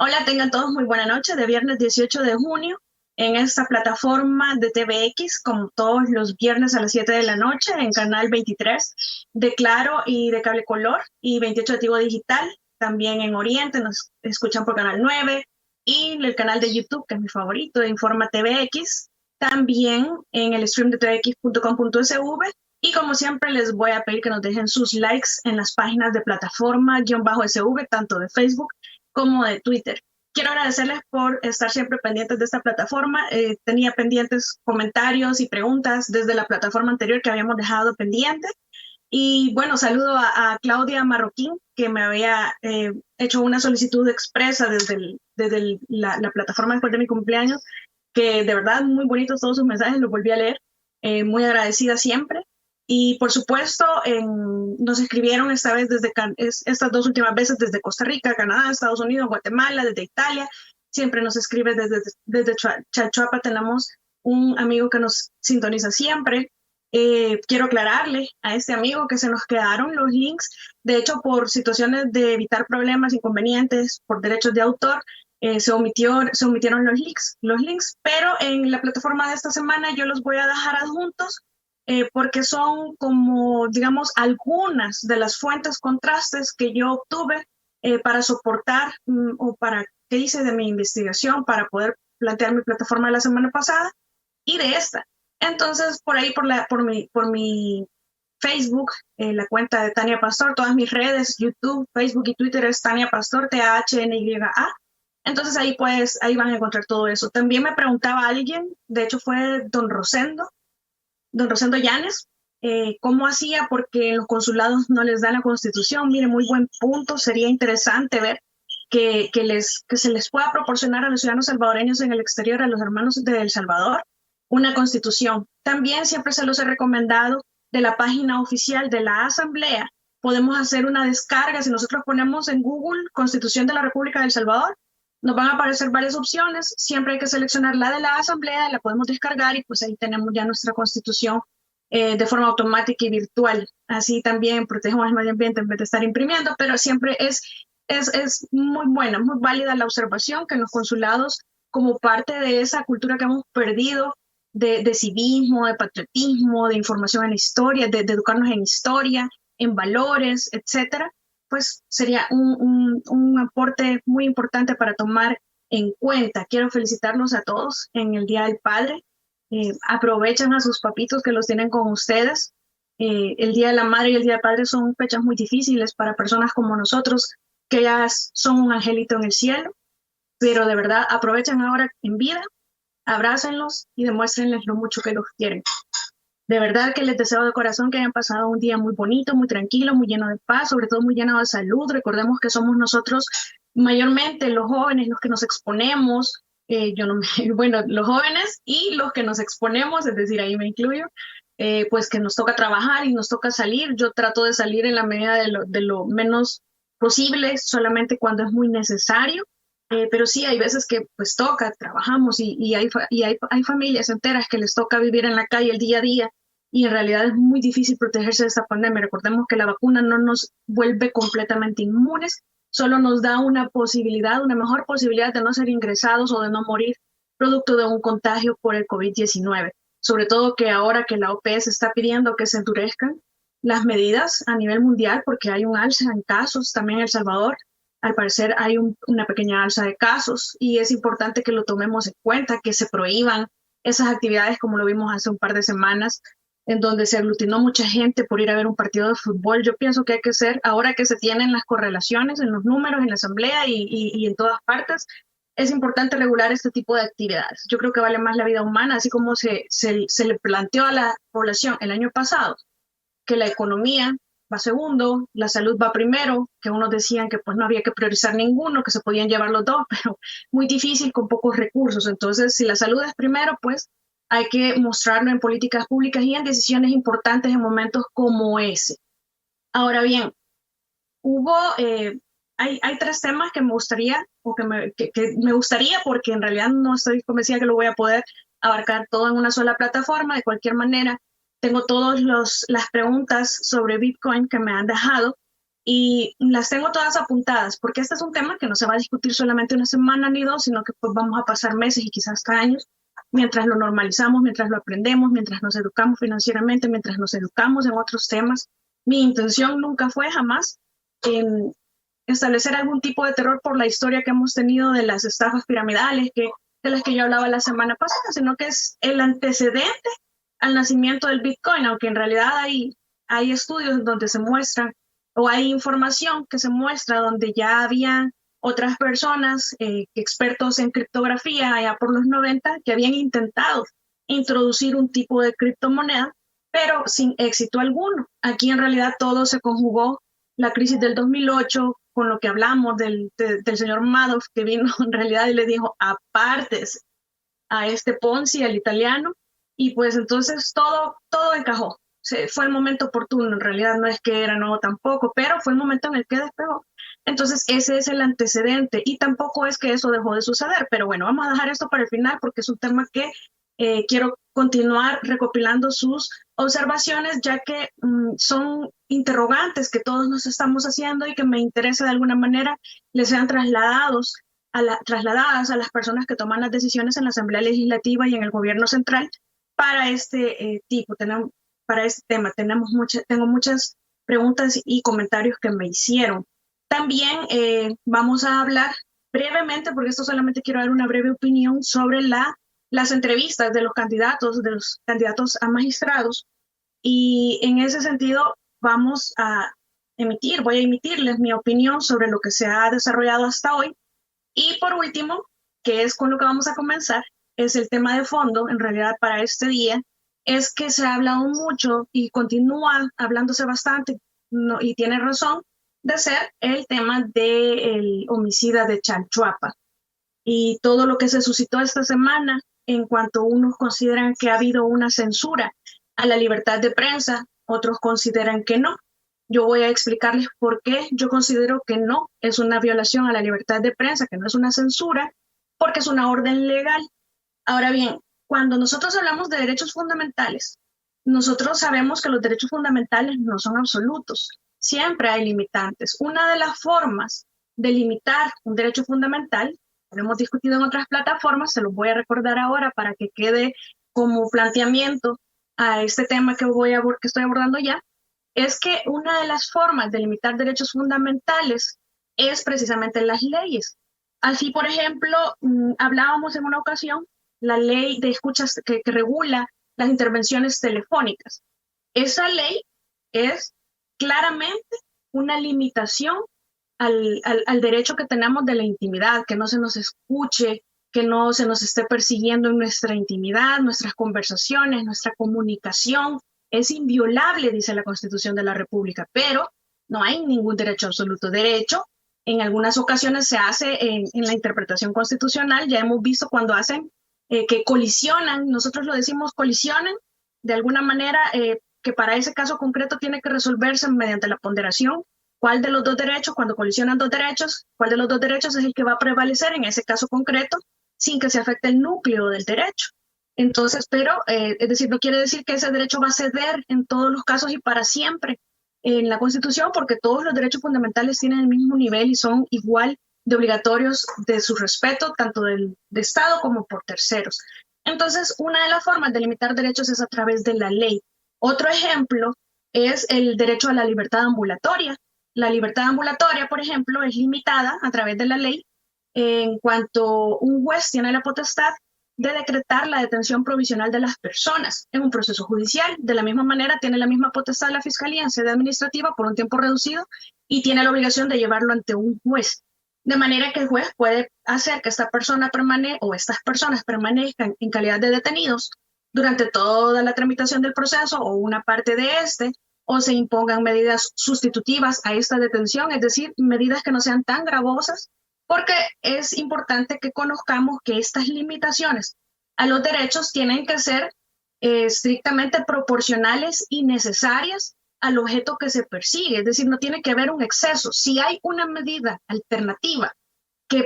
Hola, tengan todos muy buena noche de viernes 18 de junio en esta plataforma de TVX, como todos los viernes a las 7 de la noche en canal 23 de Claro y de Cable Color y 28 de Tigo Digital. También en Oriente nos escuchan por canal 9 y el canal de YouTube, que es mi favorito, de Informa TVX. También en el stream de tvx.com.sv. Y como siempre les voy a pedir que nos dejen sus likes en las páginas de plataforma-sv, tanto de Facebook como de Twitter. Quiero agradecerles por estar siempre pendientes de esta plataforma. Tenía pendientes comentarios y preguntas desde la plataforma anterior que habíamos dejado pendiente. Y bueno, saludo a Claudia Marroquín, que me había hecho una solicitud expresa desde la plataforma después de mi cumpleaños, que de verdad muy bonitos todos sus mensajes, los volví a leer, muy agradecida siempre. Y por supuesto, nos escribieron esta vez estas dos últimas veces desde Costa Rica, Canadá, Estados Unidos, Guatemala, desde Italia. Siempre nos escribe desde Chalchuapa. Tenemos un amigo que nos sintoniza siempre. Quiero aclararle a este amigo que se nos quedaron los links. De hecho, por situaciones de evitar problemas, inconvenientes, por derechos de autor, se omitieron los links, pero en la plataforma de esta semana yo los voy a dejar adjuntos porque son como, digamos, algunas de las fuentes contrastes que yo obtuve para soportar o para que hice de mi investigación para poder plantear mi plataforma de la semana pasada y de esta. Entonces, por ahí, por mi Facebook, la cuenta de Tania Pastor, todas mis redes, YouTube, Facebook y Twitter es Tania Pastor, THNYA. Entonces ahí van a encontrar todo eso. También me preguntaba alguien, de hecho fue don Rosendo Llanes, cómo hacía porque en los consulados no les da la Constitución. Mire, muy buen punto, sería interesante ver que se les pueda proporcionar a los ciudadanos salvadoreños en el exterior, a los hermanos de El Salvador, una Constitución. También siempre se los he recomendado de la página oficial de la Asamblea. Podemos hacer una descarga, si nosotros ponemos en Google Constitución de la República de El Salvador, nos van a aparecer varias opciones, siempre hay que seleccionar la de la Asamblea, la podemos descargar y pues ahí tenemos ya nuestra Constitución de forma automática y virtual. Así también protegemos el medio ambiente en vez de estar imprimiendo, pero siempre es muy buena, muy válida la observación que en los consulados, como parte de esa cultura que hemos perdido de civismo, de patriotismo, de información en la historia, de educarnos en historia, en valores, etcétera, pues sería un aporte muy importante para tomar en cuenta. Quiero felicitarlos a todos en el Día del Padre. Aprovechen a sus papitos que los tienen con ustedes. El Día de la Madre y el Día del Padre son fechas muy difíciles para personas como nosotros, que ya son un angelito en el cielo, pero de verdad aprovechen ahora en vida, abrácenlos y demuéstrenles lo mucho que los quieren. De verdad que les deseo de corazón que hayan pasado un día muy bonito, muy tranquilo, muy lleno de paz, sobre todo muy lleno de salud. Recordemos que somos nosotros, mayormente los jóvenes, los que nos exponemos, yo no me, bueno, los jóvenes y los que nos exponemos, es decir, ahí me incluyo, pues que nos toca trabajar y nos toca salir. Yo trato de salir en la medida de lo menos posible, solamente cuando es muy necesario. Pero sí, hay veces que pues toca, trabajamos y hay familias enteras que les toca vivir en la calle el día a día y en realidad es muy difícil protegerse de esta pandemia. Recordemos que la vacuna no nos vuelve completamente inmunes, solo nos da una posibilidad, una mejor posibilidad de no ser ingresados o de no morir producto de un contagio por el COVID-19. Sobre todo que ahora que la OPS está pidiendo que se endurezcan las medidas a nivel mundial porque hay un alza en casos también en El Salvador. Al parecer hay una pequeña alza de casos y es importante que lo tomemos en cuenta, que se prohíban esas actividades como lo vimos hace un par de semanas, en donde se aglutinó mucha gente por ir a ver un partido de fútbol. Yo pienso que hay que ser, ahora que se tienen las correlaciones en los números, en la asamblea y en todas partes, es importante regular este tipo de actividades. Yo creo que vale más la vida humana, así como se le planteó a la población el año pasado que la economía va segundo, la salud va primero, que unos decían que pues no había que priorizar ninguno, que se podían llevar los dos, pero muy difícil con pocos recursos. Entonces, si la salud es primero, pues hay que mostrarlo en políticas públicas y en decisiones importantes en momentos como ese. Ahora bien, hubo, hay tres temas que me gustaría, o que me gustaría, porque en realidad no estoy convencida que lo voy a poder abarcar todo en una sola plataforma. De cualquier manera, tengo todas las preguntas sobre Bitcoin que me han dejado y las tengo todas apuntadas, porque este es un tema que no se va a discutir solamente una semana ni dos, sino que pues vamos a pasar meses y quizás hasta años, mientras lo normalizamos, mientras lo aprendemos, mientras nos educamos financieramente, mientras nos educamos en otros temas. Mi intención nunca fue jamás en establecer algún tipo de terror por la historia que hemos tenido de las estafas piramidales, de las que yo hablaba la semana pasada, sino que es el antecedente al nacimiento del Bitcoin, aunque en realidad hay estudios donde se muestran o hay información que se muestra donde ya había otras personas, expertos en criptografía allá por los 90, que habían intentado introducir un tipo de criptomoneda, pero sin éxito alguno. Aquí en realidad todo se conjugó, la crisis del 2008, con lo que hablamos del señor Madoff, que vino en realidad y le dijo, apartes a este Ponzi, al italiano, y pues entonces todo encajó. Fue el momento oportuno, en realidad no es que era nuevo tampoco, pero fue el momento en el que despegó. Entonces ese es el antecedente y tampoco es que eso dejó de suceder, pero bueno, vamos a dejar esto para el final porque es un tema que quiero continuar recopilando sus observaciones, ya que son interrogantes que todos nos estamos haciendo y que me interesa de alguna manera les sean trasladadas a las personas que toman las decisiones en la Asamblea Legislativa y en el gobierno central para este para este tema. Tengo muchas preguntas y comentarios que me hicieron. También vamos a hablar brevemente, porque esto solamente quiero dar una breve opinión sobre las entrevistas de los candidatos a magistrados. Y en ese sentido voy a emitirles mi opinión sobre lo que se ha desarrollado hasta hoy. Y por último, que es con lo que vamos a comenzar, es el tema de fondo, en realidad para este día, es que se ha hablado mucho y continúa hablándose bastante, y tiene razón, de ser el tema del homicida de Chalchuapa y todo lo que se suscitó esta semana en cuanto unos consideran que ha habido una censura a la libertad de prensa, otros consideran que no. Yo voy a explicarles por qué yo considero que no es una violación a la libertad de prensa, que no es una censura, porque es una orden legal. Ahora bien, cuando nosotros hablamos de derechos fundamentales, nosotros sabemos que los derechos fundamentales no son absolutos. Siempre hay limitantes. Una de las formas de limitar un derecho fundamental, lo hemos discutido en otras plataformas, se los voy a recordar ahora para que quede como planteamiento a este tema que estoy abordando ya, es que una de las formas de limitar derechos fundamentales es precisamente las leyes. Así, por ejemplo, hablábamos en una ocasión la ley de escuchas que regula las intervenciones telefónicas. Esa ley es claramente una limitación al derecho que tenemos de la intimidad, que no se nos escuche, que no se nos esté persiguiendo en nuestra intimidad, nuestras conversaciones, nuestra comunicación. Es inviolable, dice la Constitución de la República, pero no hay ningún derecho absoluto. De hecho, en algunas ocasiones se hace en la interpretación constitucional, ya hemos visto cuando hacen que colisionan, nosotros lo decimos colisionan, de alguna manera que para ese caso concreto tiene que resolverse mediante la ponderación, cuál de los dos derechos, cuando colisionan dos derechos, cuál de los dos derechos es el que va a prevalecer en ese caso concreto sin que se afecte el núcleo del derecho. Entonces, pero, es decir, no quiere decir que ese derecho va a ceder en todos los casos y para siempre en la Constitución, porque todos los derechos fundamentales tienen el mismo nivel y son igual de obligatorios de su respeto, tanto del Estado como por terceros. Entonces, una de las formas de limitar derechos es a través de la ley. Otro ejemplo es el derecho a la libertad ambulatoria. La libertad ambulatoria, por ejemplo, es limitada a través de la ley en cuanto un juez tiene la potestad de decretar la detención provisional de las personas en un proceso judicial. De la misma manera, tiene la misma potestad la Fiscalía en sede administrativa por un tiempo reducido y tiene la obligación de llevarlo ante un juez. De manera que el juez puede hacer que esta persona o estas personas permanezcan en calidad de detenidos durante toda la tramitación del proceso o una parte de o se impongan medidas sustitutivas a esta detención, es decir, medidas que no sean tan gravosas, porque es importante que conozcamos que estas limitaciones a los derechos tienen que ser estrictamente proporcionales y necesarias al objeto que se persigue, es decir, no tiene que haber un exceso. Si hay una medida alternativa que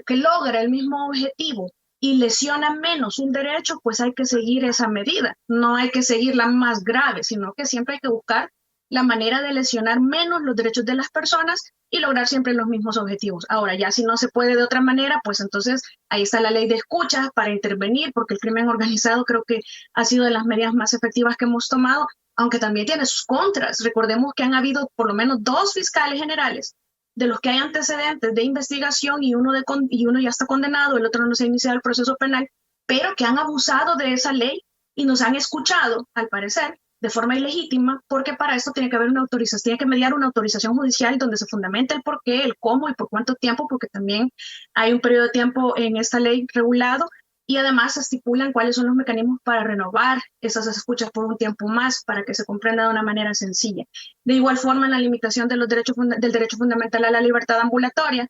logra el mismo objetivo y lesiona menos un derecho, pues hay que seguir esa medida. No hay que seguir la más grave, sino que siempre hay que buscar la manera de lesionar menos los derechos de las personas y lograr siempre los mismos objetivos. Ahora, ya si no se puede de otra manera, pues entonces ahí está la ley de escucha para intervenir, porque el crimen organizado creo que ha sido de las medidas más efectivas que hemos tomado, aunque también tiene sus contras. Recordemos que han habido por lo menos 2 fiscales generales de los que hay antecedentes de investigación y uno ya está condenado, el otro no se ha iniciado el proceso penal, pero que han abusado de esa ley y nos han escuchado, al parecer, de forma ilegítima, porque para esto tiene que haber una autorización, tiene que mediar una autorización judicial donde se fundamente el por qué, el cómo y por cuánto tiempo, porque también hay un periodo de tiempo en esta ley regulado, y además se estipulan cuáles son los mecanismos para renovar esas escuchas por un tiempo más, para que se comprenda de una manera sencilla. De igual forma, en la limitación de los del derecho fundamental a la libertad ambulatoria,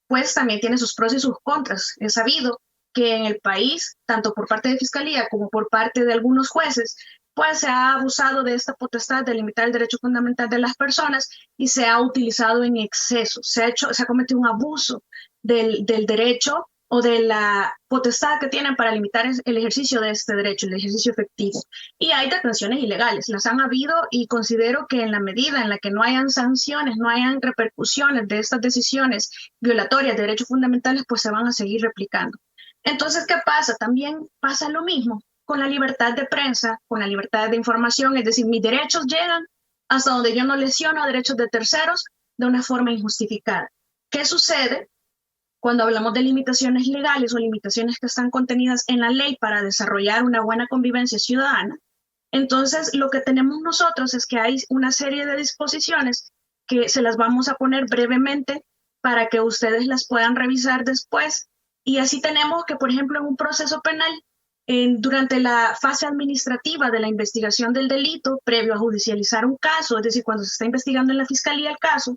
pues también tiene sus pros y sus contras. Es sabido que en el país, tanto por parte de Fiscalía como por parte de algunos jueces, pues se ha abusado de esta potestad de limitar el derecho fundamental de las personas y se ha utilizado en exceso. Se ha cometido un abuso del derecho o de la potestad que tienen para limitar el ejercicio de este derecho, el ejercicio efectivo. Y hay detenciones ilegales, las han habido, y considero que en la medida en la que no hayan sanciones, no hayan repercusiones de estas decisiones violatorias de derechos fundamentales, pues se van a seguir replicando. Entonces, ¿qué pasa? También pasa lo mismo con la libertad de prensa, con la libertad de información, es decir, mis derechos llegan hasta donde yo no lesiono derechos de terceros de una forma injustificada. ¿Qué sucede cuando hablamos de limitaciones legales o limitaciones que están contenidas en la ley para desarrollar una buena convivencia ciudadana? Entonces, lo que tenemos nosotros es que hay una serie de disposiciones que se las vamos a poner brevemente para que ustedes las puedan revisar después. Y así tenemos que, por ejemplo, en un proceso penal, durante la fase administrativa de la investigación del delito, previo a judicializar un caso, es decir, cuando se está investigando en la fiscalía el caso,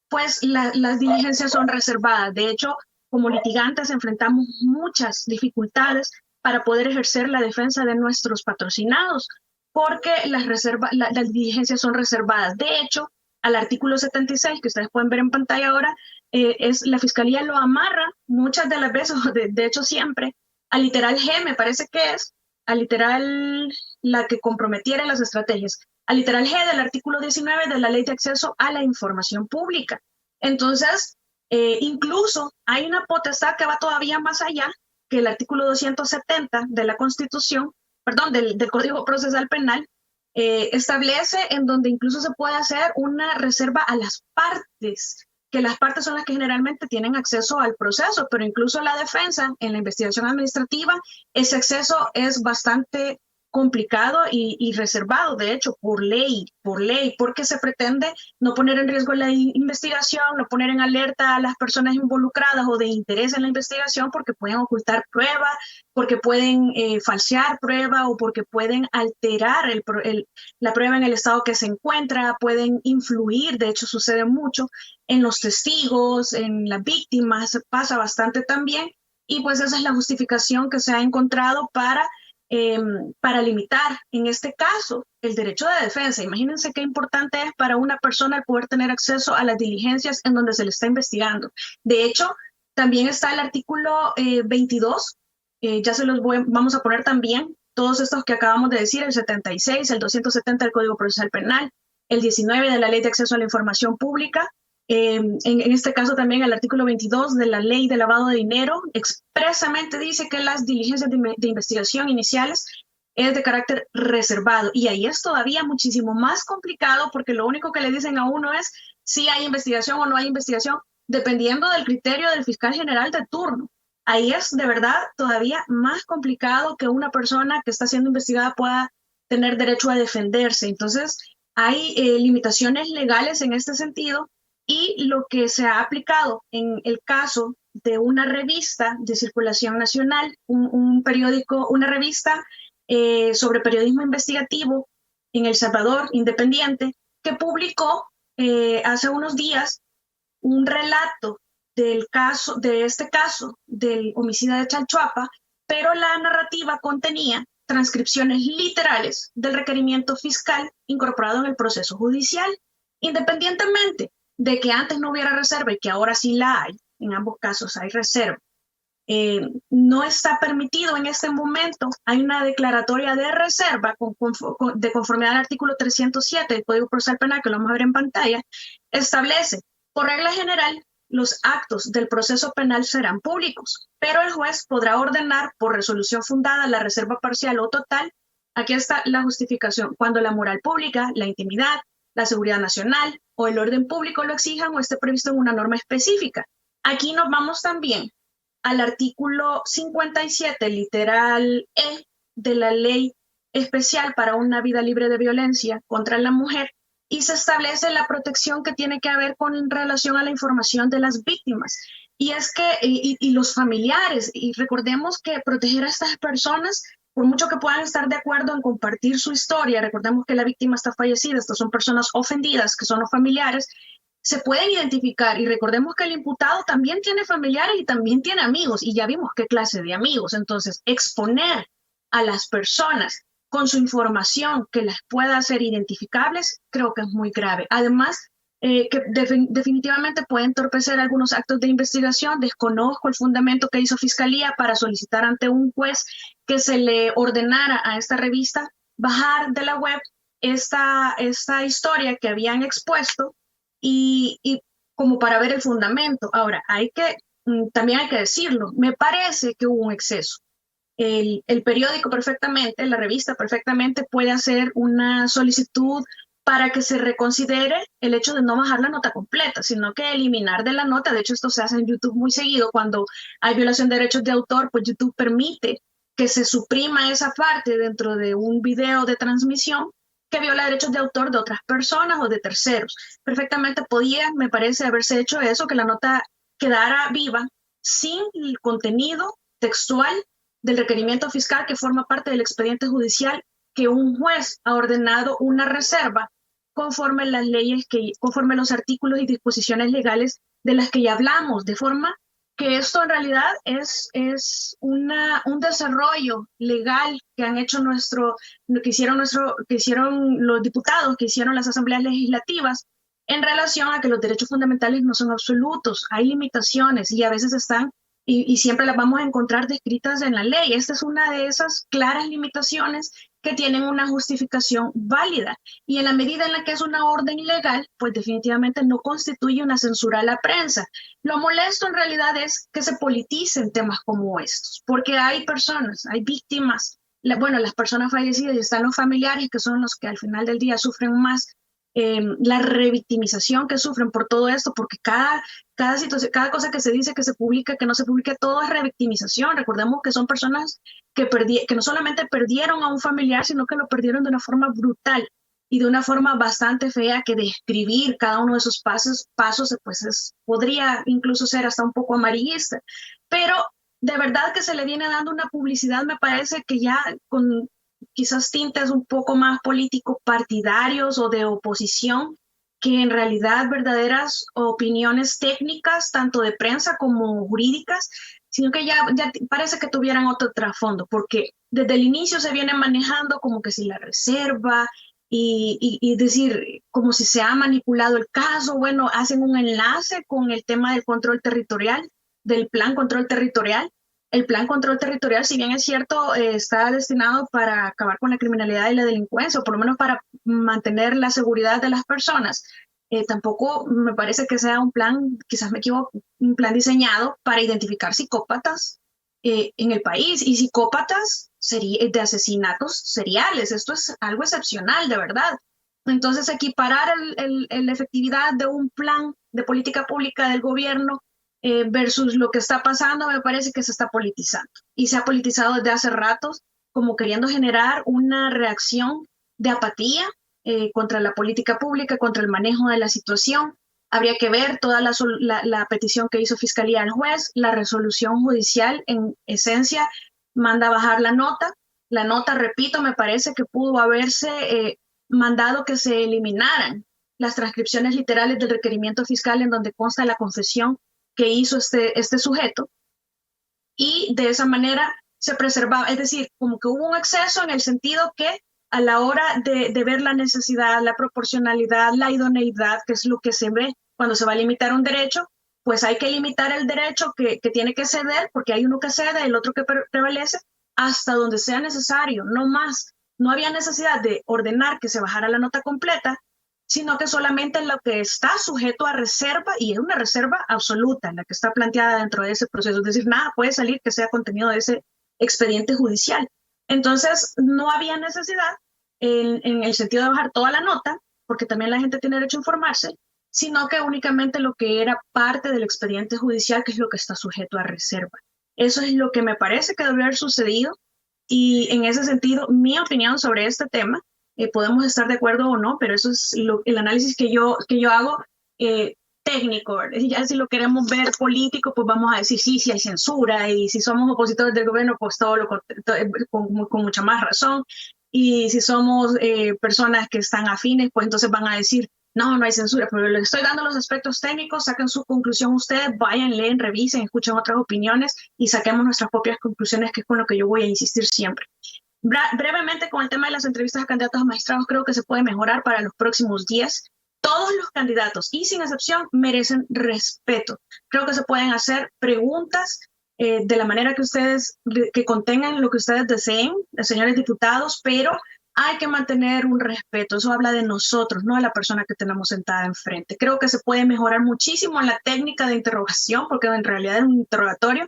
pues las diligencias son reservadas. De hecho, como litigantes enfrentamos muchas dificultades para poder ejercer la defensa de nuestros patrocinados, porque las diligencias son reservadas. De hecho, al artículo 76, que ustedes pueden ver en pantalla ahora, la fiscalía lo amarra muchas de las veces, de hecho siempre, al literal G, me parece que es, al literal la que comprometiera las estrategias, al literal G del artículo 19 de la Ley de Acceso a la Información Pública. Entonces, incluso hay una potestad que va todavía más allá que el artículo 270 de la Constitución, perdón, del Código Procesal Penal, establece en donde incluso se puede hacer una reserva a las partes, que las partes son las que generalmente tienen acceso al proceso, pero incluso la defensa en la investigación administrativa, ese acceso es bastante complicado y reservado, de hecho, por ley, porque se pretende no poner en riesgo la investigación, no poner en alerta a las personas involucradas o de interés en la investigación, porque pueden ocultar prueba, porque pueden falsear prueba o porque pueden alterar la prueba en el estado que se encuentra, pueden influir, de hecho sucede mucho, en los testigos, en las víctimas, pasa bastante también, y pues esa es la justificación que se ha encontrado para limitar, en este caso, el derecho de defensa. Imagínense qué importante es para una persona el poder tener acceso a las diligencias en donde se le está investigando. De hecho, también está el artículo 22, ya vamos a poner también todos estos que acabamos de decir, el 76, el 270 del Código Procesal Penal, el 19 de la Ley de Acceso a la Información Pública, en este caso también el artículo 22 de la Ley de Lavado de Dinero expresamente dice que las diligencias de investigación iniciales es de carácter reservado, y ahí es todavía muchísimo más complicado porque lo único que le dicen a uno es si hay investigación o no hay investigación, dependiendo del criterio del fiscal general de turno. Ahí es de verdad todavía más complicado que una persona que está siendo investigada pueda tener derecho a defenderse. Entonces hay limitaciones legales en este sentido. Y lo que se ha aplicado en el caso de una revista de circulación nacional, un periódico, una revista sobre periodismo investigativo en El Salvador, independiente, que publicó hace unos días un relato de este caso del homicida de Chalchuapa, pero la narrativa contenía transcripciones literales del requerimiento fiscal incorporado en el proceso judicial, independientemente de que antes no hubiera reserva y que ahora sí la hay. En ambos casos hay reserva. No está permitido en este momento. Hay una declaratoria de reserva de conformidad al artículo 307 del Código Procesal Penal, que lo vamos a ver en pantalla, establece, por regla general, los actos del proceso penal serán públicos, pero el juez podrá ordenar por resolución fundada la reserva parcial o total. Aquí está la justificación: cuando la moral pública, la intimidad, la seguridad nacional o el orden público lo exijan o esté previsto en una norma específica. Aquí nos vamos también al artículo 57, literal E, de la Ley Especial para una Vida Libre de Violencia contra la Mujer, y se establece la protección que tiene que haber con relación a la información de las víctimas. Y es que, y los familiares, y recordemos que proteger a estas personas, por mucho que puedan estar de acuerdo en compartir su historia, recordemos que la víctima está fallecida, estas son personas ofendidas, que son los familiares, se pueden identificar, y recordemos que el imputado también tiene familiares y también tiene amigos, y ya vimos qué clase de amigos. Entonces, exponer a las personas con su información que las pueda hacer identificables, creo que es muy grave. Además, que definitivamente puede entorpecer algunos actos de investigación. Desconozco el fundamento que hizo Fiscalía para solicitar ante un juez que se le ordenara a esta revista bajar de la web esta historia que habían expuesto, y como para ver el fundamento. Ahora, también hay que decirlo, me parece que hubo un exceso. El periódico perfectamente, la revista perfectamente puede hacer una solicitud para que se reconsidere el hecho de no bajar la nota completa, sino que eliminar de la nota. De hecho, esto se hace en YouTube muy seguido. Cuando hay violación de derechos de autor, pues YouTube permite que se suprima esa parte dentro de un video de transmisión que viola derechos de autor de otras personas o de terceros. Perfectamente podía, me parece, haberse hecho eso, que la nota quedara viva sin el contenido textual del requerimiento fiscal que forma parte del expediente judicial, que un juez ha ordenado una reserva conforme las leyes, conforme los artículos y disposiciones legales de las que ya hablamos, de forma que esto en realidad es un desarrollo legal que han hecho que hicieron los diputados, que hicieron las asambleas legislativas, en relación a que los derechos fundamentales no son absolutos, hay limitaciones y a veces están, y siempre las vamos a encontrar descritas en la ley. Esta es una de esas claras limitaciones que tienen una justificación válida, y en la medida en la que es una orden legal, pues definitivamente no constituye una censura a la prensa. Lo molesto en realidad es que se politicen temas como estos, porque hay personas, hay víctimas, las personas fallecidas, y están los familiares, que son los que al final del día sufren más la revictimización que sufren por todo esto, porque cada situación, cada cosa que se dice, que se publica, que no se publica, todo es revictimización. Recordemos que son personas que no solamente perdieron a un familiar, sino que lo perdieron de una forma brutal y de una forma bastante fea, que describir cada uno de esos pasos pues podría incluso ser hasta un poco amarillista. Pero de verdad que se le viene dando una publicidad, me parece que ya con quizás tintes un poco más políticos, partidarios o de oposición, que en realidad verdaderas opiniones técnicas, tanto de prensa como jurídicas, sino que ya parece que tuvieran otro trasfondo, porque desde el inicio se viene manejando como que si la reserva, y decir, como si se ha manipulado el caso. Bueno, hacen un enlace con el tema del control territorial, del plan control territorial. El plan control territorial, si bien es cierto, está destinado para acabar con la criminalidad y la delincuencia, o por lo menos para mantener la seguridad de las personas. Tampoco me parece que sea un plan, quizás me equivoco, un plan diseñado para identificar psicópatas en el país, y psicópatas de asesinatos seriales. Esto es algo excepcional, de verdad. Entonces, equiparar la efectividad de un plan de política pública del gobierno versus lo que está pasando, me parece que se está politizando, y se ha politizado desde hace ratos, como queriendo generar una reacción de apatía contra la política pública, contra el manejo de la situación. Habría que ver toda la petición que hizo Fiscalía al juez. La resolución judicial, en esencia, manda a bajar la nota. La nota, repito, me parece que pudo haberse mandado que se eliminaran las transcripciones literales del requerimiento fiscal, en donde consta la confesión que hizo este sujeto, y de esa manera se preservaba. Es decir, como que hubo un exceso en el sentido que a la hora de ver la necesidad, la proporcionalidad, la idoneidad, que es lo que se ve cuando se va a limitar un derecho, pues hay que limitar el derecho que tiene que ceder, porque hay uno que cede, el otro que prevalece, hasta donde sea necesario, no más. No había necesidad de ordenar que se bajara la nota completa, sino que solamente en lo que está sujeto a reserva, y es una reserva absoluta, en la que está planteada dentro de ese proceso. Es decir, nada puede salir que sea contenido de ese expediente judicial. Entonces, no había necesidad en el sentido de bajar toda la nota, porque también la gente tiene derecho a informarse, sino que únicamente lo que era parte del expediente judicial, que es lo que está sujeto a reserva. Eso es lo que me parece que debería haber sucedido, y en ese sentido, mi opinión sobre este tema, podemos estar de acuerdo o no, pero eso es el análisis que yo hago técnico. Ya si lo queremos ver político, pues vamos a decir sí hay censura, y si somos opositores del gobierno, pues todo lo con mucha más razón. Y si somos personas que están afines, pues entonces van a decir no hay censura, pero les estoy dando los aspectos técnicos, saquen su conclusión ustedes, vayan, leen, revisen, escuchen otras opiniones y saquemos nuestras propias conclusiones, que es con lo que yo voy a insistir siempre. Brevemente, con el tema de las entrevistas a candidatos a magistrados, creo que se puede mejorar para los próximos días. Todos los candidatos, y sin excepción, merecen respeto. Creo que se pueden hacer preguntas de la manera que contengan lo que ustedes deseen, señores diputados, pero hay que mantener un respeto. Eso habla de nosotros, no de la persona que tenemos sentada enfrente. Creo que se puede mejorar muchísimo en la técnica de interrogación, porque en realidad es un interrogatorio,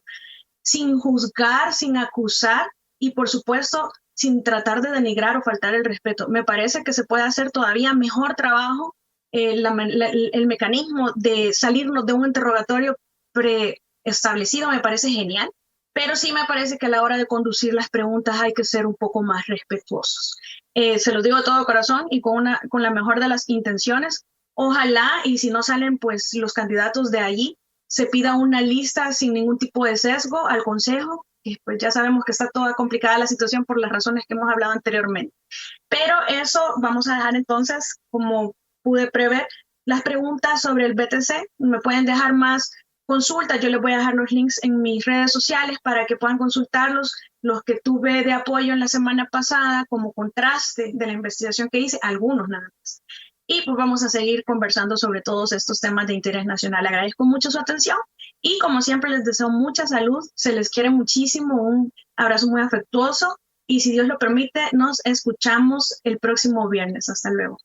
sin juzgar, sin acusar y, por supuesto, sin tratar de denigrar o faltar el respeto. Me parece que se puede hacer todavía mejor trabajo el mecanismo de salirnos de un interrogatorio preestablecido. Me parece genial, pero sí me parece que a la hora de conducir las preguntas hay que ser un poco más respetuosos. Se los digo de todo corazón y con la mejor de las intenciones. Ojalá, y si no salen pues los candidatos de allí, se pida una lista sin ningún tipo de sesgo al Consejo. Pues ya sabemos que está toda complicada la situación por las razones que hemos hablado anteriormente. Pero eso vamos a dejar entonces, como pude prever, las preguntas sobre el BTC. Me pueden dejar más consultas, yo les voy a dejar los links en mis redes sociales para que puedan consultarlos, los que tuve de apoyo en la semana pasada como contraste de la investigación que hice, algunos nada más. Y pues vamos a seguir conversando sobre todos estos temas de interés nacional. Agradezco mucho su atención y como siempre les deseo mucha salud, se les quiere muchísimo, un abrazo muy afectuoso y si Dios lo permite nos escuchamos el próximo viernes. Hasta luego.